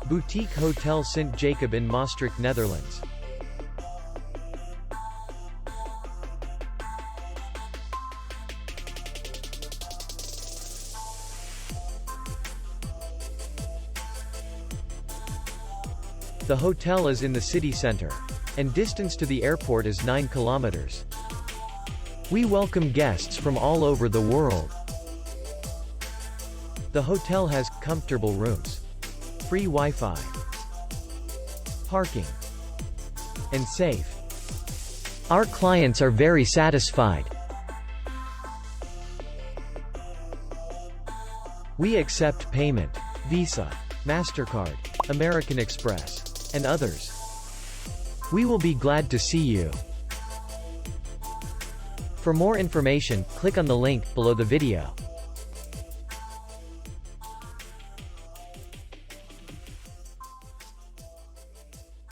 Boutique Hotel Sint Jacob in Maastricht, Netherlands. The hotel is in the city center, and distance to the airport is 9 kilometers. We welcome guests from all over the world. The hotel has comfortable rooms, free Wi-Fi, parking, and safe. Our clients are very satisfied. We accept payment, Visa, MasterCard, American Express, and others. We will be glad to see you. For more information, click on the link below the video.